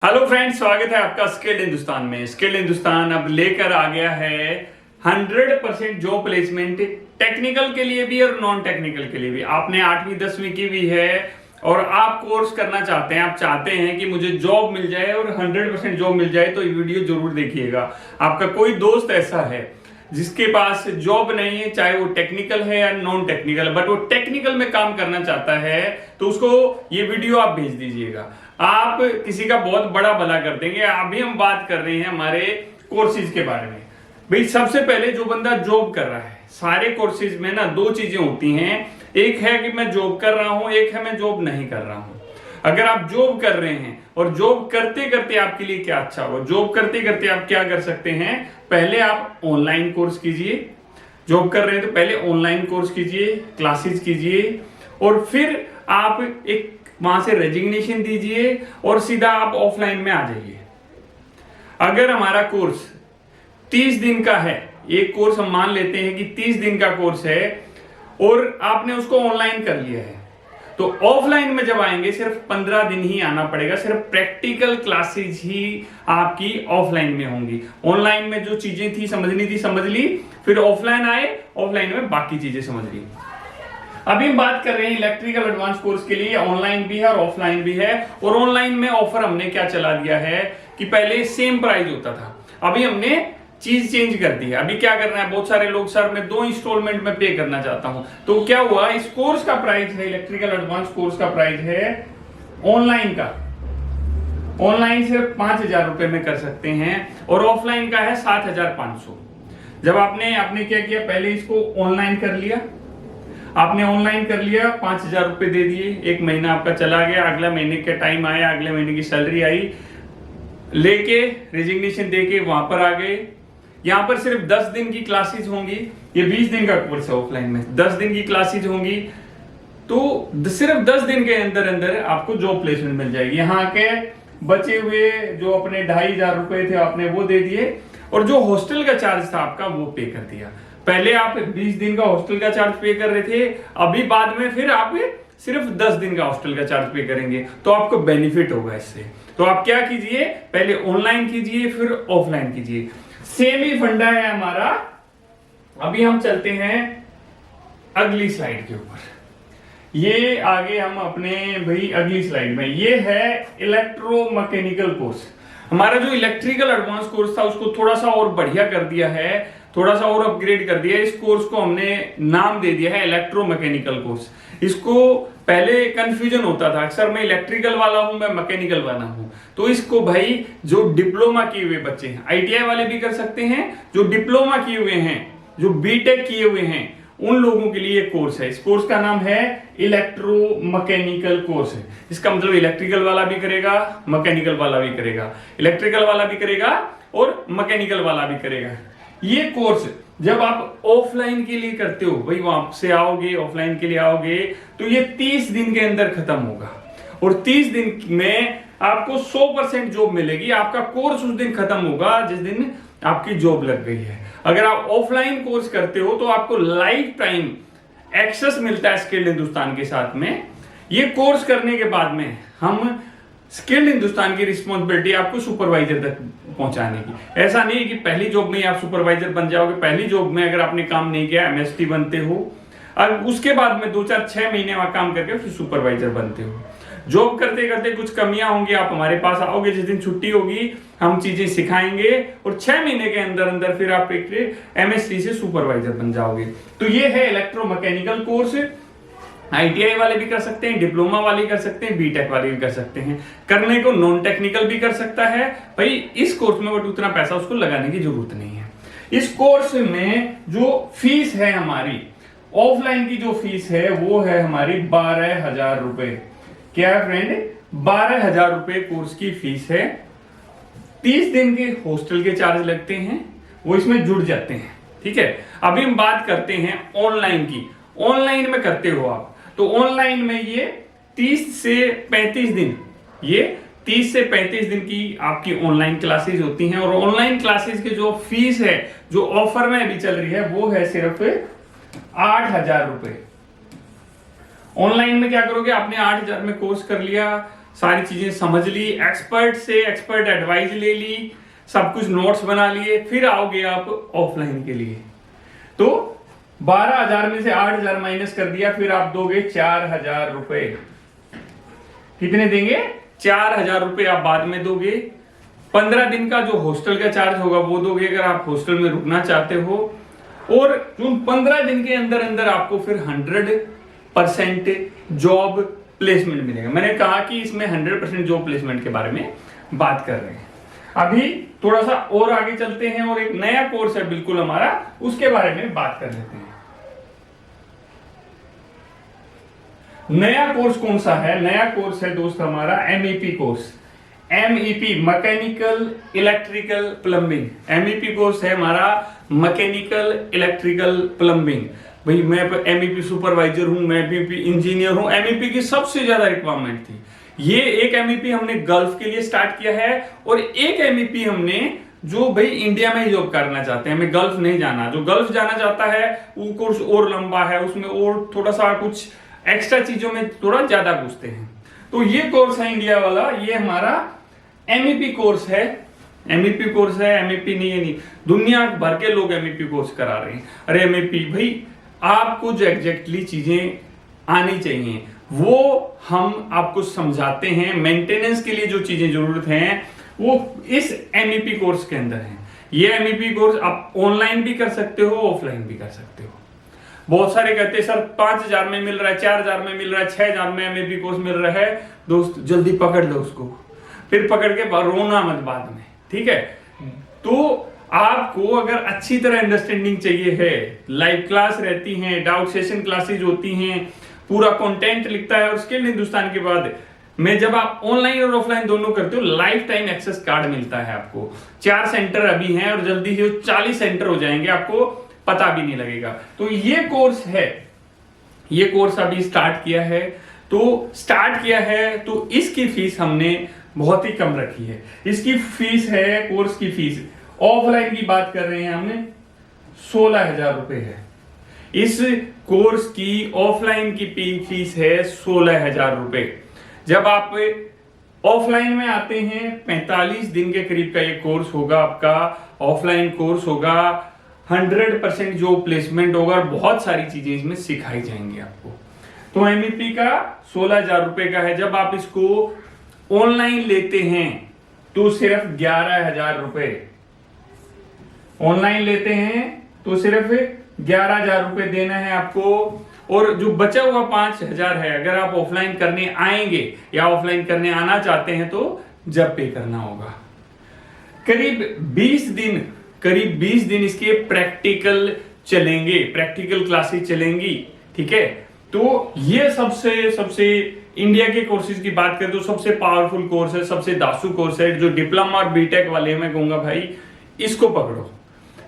Hello friends, स्वागत है आपका स्किल्ड हिंदुस्तान में। स्किल्ड हिंदुस्तान अब लेकर आ गया है 100% जॉब प्लेसमेंट, टेक्निकल के लिए भी और नॉन टेक्निकल के लिए भी। आपने 8वीं 10वीं की भी है और आप कोर्स करना चाहते हैं, आप चाहते हैं कि मुझे जॉब मिल जाए और 100% जॉब मिल जाए, तो ये वीडियो जरूर देखिएगा। आपका कोई दोस्त ऐसा है जिसके पास जॉब नहीं है, चाहे वो टेक्निकल है या नॉन टेक्निकल, बट वो टेक्निकल में काम करना चाहता है, तो उसको ये वीडियो आप भेज दीजिएगा। आप किसी का बहुत बड़ा भला कर देंगे। अभी हम बात कर रहे हैं हमारे कोर्सेज के बारे में। भाई सबसे पहले जो बंदा जॉब कर रहा है, सारे कोर्सेज में ना दो चीजें होती हैं। एक है कि मैं जॉब कर रहा हूं, एक है मैं जॉब नहीं कर रहा हूं। अगर आप जॉब कर रहे हैं और जॉब करते करते आपके लिए क्या अच्छा होगा, जॉब करते करते आप क्या कर सकते हैं, पहले आप ऑनलाइन कोर्स कीजिए। जॉब कर रहे हैं तो पहले ऑनलाइन कोर्स कीजिए, क्लासेस कीजिए, और फिर आप एक वहां से रेजिग्नेशन दीजिए और सीधा आप ऑफलाइन में आ जाइए। अगर हमारा कोर्स 30 दिन का है, एक कोर्स हम मान लेते हैं कि 30 दिन का कोर्स है और आपने उसको ऑनलाइन कर लिया है, तो ऑफलाइन में जब आएंगे सिर्फ 15 दिन ही आना पड़ेगा। सिर्फ प्रैक्टिकल क्लासेज ही आपकी ऑफलाइन में होंगी। ऑनलाइन में जो चीजें थी समझनी थी समझ ली, फिर ऑफलाइन आए, ऑफलाइन में बाकी चीजें समझ ली। अभी हम बात कर रहे हैं इलेक्ट्रिकल एडवांस कोर्स के लिए। ऑनलाइन भी है और ऑफलाइन भी है। और ऑनलाइन में ऑफर हमने क्या चला दिया है कि पहले सेम प्राइस होता था, अभी हमने चीज चेंज कर दी है। अभी क्या करना है, बहुत सारे लोग सर मैं 2 इंस्टॉलमेंट में पे करना चाहता हूं, तो क्या हुआ, इस कोर्स का प्राइस है, इलेक्ट्रिकल एडवांस कोर्स का प्राइस है ऑनलाइन का, ऑनलाइन सिर्फ 5,000 रुपए में कर सकते हैं और ऑफलाइन का है 7,500। जब आपने क्या किया, पहले इसको ऑनलाइन कर लिया, आपने ऑनलाइन कर लिया, 5,000 रुपए दे दिए, एक महीना आपका चला गया, अगला महीने का टाइम आया, अगले महीने की सैलरी आई, लेके रेजिग्नेशन देके वहां पर आ गए। यहां पर सिर्फ 10 दिन की क्लासेस होंगी, ये 20 दिन का कोर्स है, ऑफलाइन में 10 दिन की क्लासेस होंगी, तो सिर्फ 10 दिन के अंदर अंदर आपको जॉब प्लेसमेंट मिल जाएगी। यहाँ के बचे हुए जो अपने 2,500 रुपए थे आपने वो दे दिए, और जो हॉस्टल का चार्ज था आपका वो पे कर दिया। पहले आप 20 दिन का हॉस्टल का चार्ज पे कर रहे थे, अभी बाद में फिर आप सिर्फ 10 दिन का हॉस्टल का चार्ज पे करेंगे, तो आपको बेनिफिट होगा इससे। तो आप क्या कीजिए, पहले ऑनलाइन कीजिए फिर ऑफलाइन कीजिए। सेम ही फंडा है हमारा। अभी हम चलते हैं अगली स्लाइड के ऊपर। ये आगे हम अपने भाई अगली स्लाइड में, ये है इलेक्ट्रोमैकेनिकल कोर्स। हमारा जो इलेक्ट्रिकल एडवांस कोर्स था उसको थोड़ा सा और बढ़िया कर दिया है, थोड़ा सा और अपग्रेड कर दिया है। इस कोर्स को हमने नाम दे दिया है इलेक्ट्रोमैकेनिकल कोर्स। इसको पहले कंफ्यूजन होता था, अक्सर मैं इलेक्ट्रिकल वाला हूं, मैं मैकेनिकल वाला हूं, तो इसको भाई जो डिप्लोमा किए हुए बच्चे हैं, आईटीआई वाले भी कर सकते हैं, जो डिप्लोमा किए हुए हैं, जो बीटेक किए हुए हैं, उन लोगों के लिए कोर्स है। इस कोर्स का नाम है इलेक्ट्रोमैकेनिकल कोर्स है। इसका मतलब इलेक्ट्रिकल वाला भी करेगा, मैकेनिकल वाला भी करेगा, इलेक्ट्रिकल वाला भी करेगा और मैकेनिकल वाला भी करेगा। ये कोर्स जब आप ऑफलाइन के लिए करते हो, भाई वहां से आओगे ऑफलाइन के लिए आओगे, तो ये 30 दिन के अंदर खत्म होगा और 30 दिन में आपको 100% जॉब मिलेगी। आपका कोर्स उस दिन खत्म होगा जिस दिन आपकी जॉब लग गई है। अगर आप ऑफलाइन कोर्स करते हो तो आपको लाइफ टाइम एक्सेस मिलता है स्किल्ड हिंदुस्तान के साथ में। ये कोर्स करने के बाद में हम स्किल्ड हिंदुस्तान की रिस्पॉन्सिबिलिटी आपको सुपरवाइजर तक पहुंचाने की। ऐसा नहीं कि पहली जॉब में ही आप सुपरवाइजर बन जाओगे। पहली जॉब में अगर आपने काम नहीं किया, एमएसटी बनते हो, और उसके बाद में 2-4-6 महीने वहां काम करके फिर सुपरवाइजर बनते हो। जॉब करते करते कुछ कमियां होंगी, आप हमारे पास आओगे, जिस दिन छुट्टी होगी हम चीजें सिखाएंगे और 6 महीने के अंदर अंदर फिर आप एक एमएसटी से सुपरवाइजर बन जाओगे। तो ये है इलेक्ट्रोमैकेनिकल कोर्स। आईटीआई वाले भी कर सकते हैं, डिप्लोमा वाले कर सकते हैं, बीटेक वाले भी कर सकते हैं। करने को नॉन टेक्निकल भी कर सकता है भाई इस कोर्स में, बट उतना पैसा उसको लगाने की जरूरत नहीं है। इस कोर्स में जो फीस है हमारी, ऑफलाइन की जो फीस है वो है हमारी 12,000 रुपए। क्या है फ्रेंड, 12,000 रुपए कोर्स की फीस है। 30 दिन के हॉस्टल के चार्ज लगते हैं, वो इसमें जुड़ जाते हैं। ठीक है, अभी हम बात करते हैं ऑनलाइन की। ऑनलाइन में करते हो आप, तो ऑनलाइन में ये 30 से 35 दिन, ये 30 से 35 दिन की आपकी ऑनलाइन क्लासेस होती हैं। और ऑनलाइन क्लासेस की जो फीस है, जो ऑफर में अभी चल रही है, वो है सिर्फ 8,000 रुपए। ऑनलाइन में क्या करोगे, आपने 8,000 में कोर्स कर लिया, सारी चीजें समझ ली, एक्सपर्ट से एक्सपर्ट एडवाइस ले ली, सब कुछ नोट्स बना लिए, फिर आओगे आप ऑफलाइन के लिए। तो 12,000 में से 8,000 माइनस कर दिया, फिर आप दोगे 4,000 रुपए। कितने देंगे? 4,000 रुपए आप बाद में दोगे। 15 दिन का जो हॉस्टल का चार्ज होगा वो दोगे अगर आप हॉस्टल में रुकना चाहते हो, और उन 15 दिन के अंदर अंदर आपको फिर 100% जॉब प्लेसमेंट मिलेगा। मैंने कहा कि इसमें 100% जॉब प्लेसमेंट के बारे में बात कर रहे हैं। अभी थोड़ा सा और आगे चलते हैं और एक नया कोर्स है बिल्कुल हमारा, उसके बारे में बात कर लेते हैं। नया कोर्स कौन सा है? नया कोर्स है दोस्त हमारा MEP course. MEP mechanical electrical plumbing. MEP course है हमारा मैकेनिकल इलेक्ट्रिकल प्लम्बिंग। भाई मैं MEP सुपरवाइजर हूं, मैं MEP इंजीनियर हूं। MEP की सबसे ज्यादा रिक्वायरमेंट थी। ये एक MEP हमने गल्फ के लिए स्टार्ट किया है, और एक MEP हमने जो भाई इंडिया में ही जॉब करना चाहते हैं, हमें गल्फ नहीं जाना। जो गल्फ जाना चाहता है वो कोर्स और लंबा है, उसमें और थोड़ा सा कुछ एक्स्ट्रा चीजों में थोड़ा ज्यादा घुसते हैं। तो ये कोर्स है इंडिया वाला, ये हमारा MEP कोर्स है। MEP कोर्स है, MEP नहीं, दुनिया भर के लोग MEP कोर्स करा रहे हैं। अरे MEP भाई आपको जो एग्जैक्टली चीजें आनी चाहिए वो हम आपको समझाते हैं। मेंटेनेंस के लिए जो चीजें जरूरत हैं वो इस MEP कोर्स के अंदर है। ये MEP कोर्स आप ऑनलाइन भी कर सकते हो, ऑफलाइन भी कर सकते हो। बहुत सारे कहते हैं सर 5,000 में मिल रहा है, 4,000 में मिल रहा है, 6,000 में MEP कोर्स मिल रहा है। दोस्त जल्दी पकड़ लो उसको, फिर पकड़ के रोना मत बाद में, ठीक है। तो आपको अगर अच्छी तरह अंडरस्टैंडिंग चाहिए है, लाइव क्लास रहती हैं, डाउट सेशन क्लासेज होती हैं, पूरा कंटेंट लिखता है, और स्किल्ड हिंदुस्तान के बाद में जब आप ऑनलाइन और ऑफलाइन दोनों करते हो लाइफ टाइम एक्सेस कार्ड मिलता है आपको। 4 सेंटर अभी हैं और जल्दी ही 40 सेंटर हो जाएंगे, आपको पता भी नहीं लगेगा। तो ये कोर्स है, ये कोर्स अभी स्टार्ट किया है। तो इसकी फीस हमने बहुत ही कम रखी है। इसकी फीस है, कोर्स की फीस ऑफलाइन की बात कर रहे हैं हमने, 16,000 रुपए है। इस कोर्स की ऑफलाइन की फीस है 16,000 रुपए। जब आप ऑफलाइन में आते हैं 45 दिन के करीब का ये कोर्स होगा आपका, ऑफलाइन कोर्स होगा, 100% जो प्लेसमेंट होगा और बहुत सारी चीजें इसमें सिखाई जाएंगी आपको। तो MEP का 16,000 रुपए का है। जब आप इसको ऑनलाइन लेते हैं तो सिर्फ 11,000 रुपए, ऑनलाइन लेते हैं तो सिर्फ 11,000 रुपए देना है आपको। और जो बचा हुआ 5,000 है, अगर आप ऑफलाइन करने आएंगे या ऑफलाइन करने आना चाहते हैं तो जब पे करना होगा। करीब 20 दिन इसके प्रैक्टिकल चलेंगे, प्रैक्टिकल क्लासेस चलेंगी, ठीक है। तो ये सबसे इंडिया के कोर्सेज की बात करें तो सबसे पावरफुल कोर्स है, सबसे दासू कोर्स है। जो डिप्लोमा और बीटेक वाले मैं कहूंगा भाई इसको पकड़ो।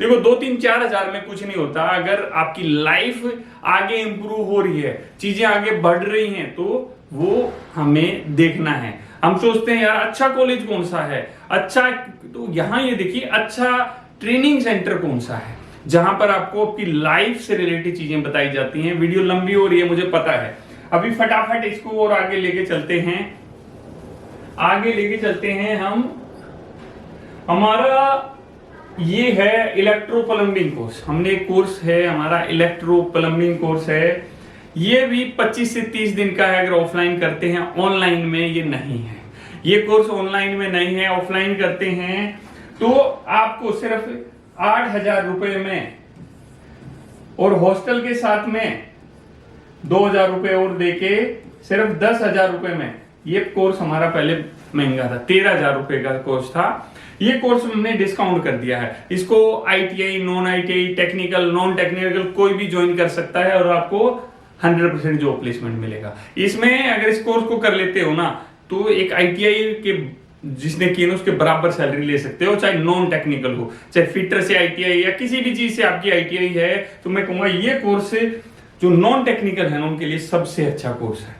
देखो 2-3-4 हजार में कुछ नहीं होता। अगर आपकी लाइफ आगे इंप्रूव हो रही है, चीजें आगे बढ़ रही हैं, तो वो हमें देखना है। हम सोचते हैं यार अच्छा कॉलेज कौन सा है, अच्छा, तो यहाँ ये देखिए अच्छा ट्रेनिंग सेंटर कौन सा है जहां पर आपको आपकी लाइफ से रिलेटेड चीजें बताई जाती हैं। वीडियो लंबी हो रही है मुझे पता है, अभी फटाफट इसको और आगे लेके चलते हैं। हम हमारा ये है इलेक्ट्रो प्लम्बिंग कोर्स। हमने एक कोर्स है हमारा इलेक्ट्रो प्लम्बिंग कोर्स है। ये भी 25 से 30 दिन का है अगर ऑफलाइन करते हैं। ऑनलाइन में ये नहीं है, ये कोर्स ऑनलाइन में नहीं है। ऑफलाइन करते हैं तो आपको सिर्फ 8,000 रुपए में और हॉस्टल के साथ में 2,000 रुपए और देके सिर्फ 10,000 रुपए में ये कोर्स हमारा पहले महंगा था, 13,000 रुपए का कोर्स था। ये कोर्स हमने डिस्काउंट कर दिया है। इसको ITI, non ITI, technical, non technical कोई भी ज्वाइन कर सकता है और आपको 100% जॉब प्लेसमेंट मिलेगा। इसमें अगर इस कोर्स को कर लेते हो ना तो एक ITI के जिसने किए ना उसके बराबर सैलरी ले सकते हो, चाहे नॉन टेक्निकल हो, चाहे फिटर से ITI या किसी भी चीज से आपकी ITI है। तो मैं कहूंगा ये कोर्स जो नॉन टेक्निकल है उनके लिए सबसे अच्छा कोर्स है।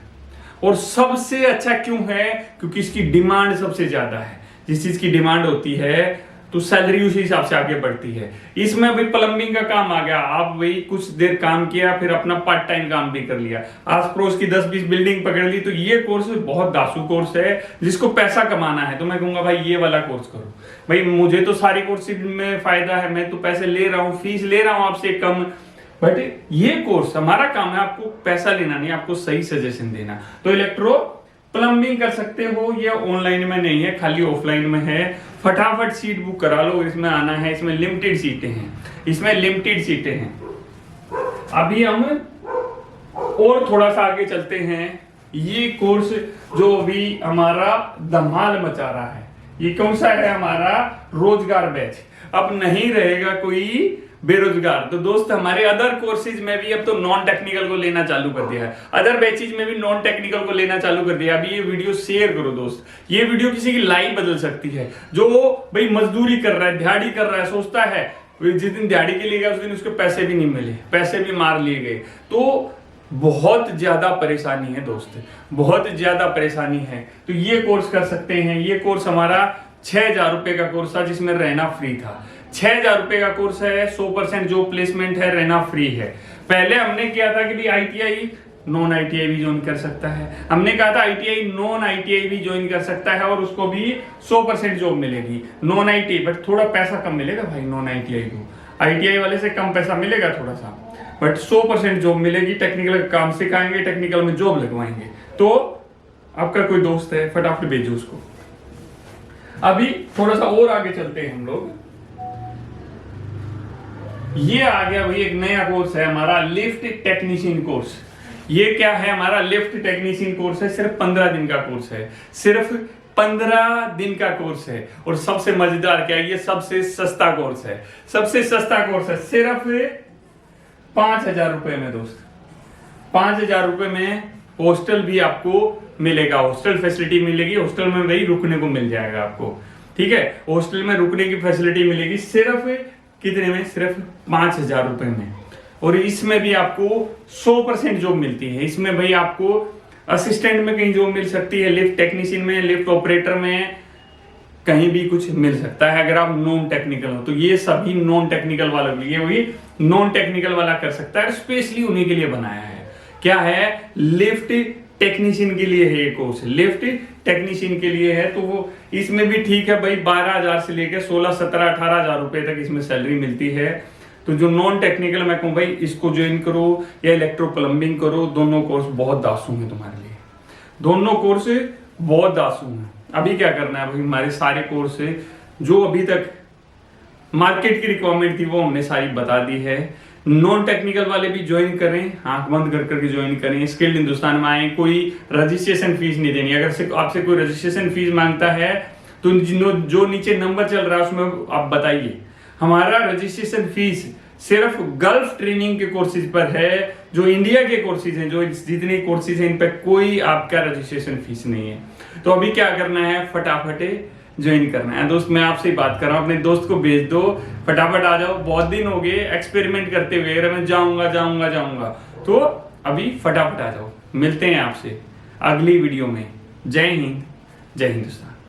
और सबसे अच्छा क्यों है? क्योंकि इसकी डिमांड सबसे ज्यादा है। जिस चीज की डिमांड होती है तो सैलरी उसी हिसाब से आगे बढ़ती है। इसमें भाई प्लम्बिंग का काम आ गया, आप वही कुछ देर काम किया फिर अपना पार्ट टाइम काम भी कर लिया, आस पड़ोस की 10-20 बिल्डिंग पकड़ ली। तो ये कोर्स बहुत दासू कोर्स है, जिसको पैसा कमाना है तो मैं कहूंगा भाई ये वाला कोर्स करो। भाई मुझे तो सारी कोर्स में फायदा है, मैं तो पैसे ले रहा हूँ, फीस ले रहा हूँ आपसे कम, बट ये कोर्स हमारा काम है आपको पैसा लेना नहीं, आपको सही सजेशन देना। तो इलेक्ट्रो प्लम्बिंग कर सकते हो, ये ऑनलाइन में नहीं है, खाली ऑफलाइन में है। फटाफट सीट बुक करा लो, इसमें आना है। इसमें लिमिटेड सीटें हैं, इसमें लिमिटेड सीटें हैं। अभी हम और थोड़ा सा आगे चलते हैं। ये कोर्स जो अभी हमारा धमाल मचा रहा है, ये कौन सा है? हमारा रोजगार बैच। अब नहीं रहेगा कोई बेरोजगार। तो दोस्त हमारे अदर कोर्सेज में भी अब तो नॉन टेक्निकल को लेना चालू कर दिया है, अदर बैचेज में भी नॉन टेक्निकल को लेना चालू कर दिया। अभी ये वीडियो शेयर करो दोस्त, ये वीडियो किसी की लाइफ बदल सकती है। जो भाई मजदूरी कर रहा है, दिहाड़ी कर रहा है, सोचता है जिस दिन दिहाड़ी के लिए गया उस दिन उसके पैसे भी नहीं मिले, पैसे भी मार लिए गए, तो बहुत ज्यादा परेशानी है दोस्त, बहुत ज्यादा परेशानी है। तो ये कोर्स कर सकते हैं। ये कोर्स हमारा 6,000 रुपए का कोर्स था, जिसमें रहना फ्री था। 6,000 रुपए का कोर्स है, 100% जो प्लेसमेंट है रहना फ्री है। पहले हमने किया था कि भी ITI नॉन ITI भी ज्वाइन कर सकता है, हमने कहा था ITI नॉन ITI भी ज्वाइन कर सकता है और उसको भी 100% जॉब मिलेगी नॉन ITI, बट थोड़ा पैसा कम मिलेगा भाई नॉन ITI को, ITI वाले से कम पैसा मिलेगा थोड़ा सा, बट 100% जॉब मिलेगी। टेक्निकल काम सिखाएंगे, टेक्निकल में जॉब लगवाएंगे। तो आपका कोई दोस्त है फटाफट भेजो उसको। अभी थोड़ा सा और आगे चलते हैं हम लोग। ये आ गया भाई एक नया कोर्स है हमारा, लिफ्ट टेक्नीशियन कोर्स। ये क्या है? हमारा लिफ्ट टेक्नीशियन कोर्स है, सिर्फ 15 दिन का कोर्स है, सिर्फ 15 दिन का कोर्स है। और सबसे मजेदार क्या है, ये सबसे सस्ता कोर्स है, सबसे सस्ता कोर्स है, सिर्फ 5,000 रुपए में दोस्त। 5,000 रुपए में हॉस्टल भी आपको मिलेगा, हॉस्टल फैसिलिटी मिलेगी, हॉस्टल में वही रुकने को मिल जाएगा आपको, ठीक है। हॉस्टल में रुकने की फैसिलिटी मिलेगी सिर्फ कितने में? सिर्फ 5,000 रुपए में। और इसमें भी आपको 100% जॉब मिलती है। इसमें भाई आपको असिस्टेंट में कहीं जॉब मिल सकती है, लिफ्ट टेक्नीशियन में, लिफ्ट ऑपरेटर में, कहीं भी कुछ मिल सकता है अगर आप नॉन टेक्निकल हो। तो ये सभी नॉन टेक्निकल वालों के लिए, वही नॉन टेक्निकल वाला कर सकता है, स्पेशली उन्हीं के लिए बनाया है। क्या है? लिफ्ट टेक्नीशियन के लिए है ये कोर्स, लिफ्ट टेक्नीशियन के लिए है। तो वो इसमें भी ठीक है भाई, 12,000 से लेकर 16, 17, 18,000 रुपए तक इसमें सैलरी मिलती है। तो जो नॉन टेक्निकल मैं कहूँ भाई इसको ज्वाइन करो या इलेक्ट्रो प्लम्बिंग करो, दोनों कोर्स बहुत दासू है तुम्हारे लिए, दोनों कोर्स बहुत दासू है। अभी क्या करना है भाई, हमारे सारे कोर्स जो अभी तक मार्केट की रिक्वायरमेंट थी वो हमने सारी बता दी है। नॉन टेक्निकल वाले भी ज्वाइन करें, आंख बंद कर करके ज्वाइन करें, स्किल्ड हिंदुस्तान में आए, कोई रजिस्ट्रेशन फीस नहीं देनी। अगर आपसे कोई रजिस्ट्रेशन फीस मांगता है तो जो नीचे नंबर चल रहा है उसमें आप बताइए। हमारा रजिस्ट्रेशन फीस सिर्फ गल्फ ट्रेनिंग के कोर्सेज पर है, जो इंडिया के कोर्सेज हैं, जो जितने कोर्सेज हैं इन पर कोई आपका रजिस्ट्रेशन फीस नहीं है। तो अभी क्या करना है, फटाफट ज्वाइन करना है। दोस्त मैं आपसे ही बात कर रहा हूँ, अपने दोस्त को भेज दो, फटाफट आ जाओ। बहुत दिन हो गए एक्सपेरिमेंट करते हुए, मैं जाऊंगा। तो अभी फटाफट आ जाओ, मिलते हैं आपसे अगली वीडियो में। जय हिंद, जय हिंदुस्तान।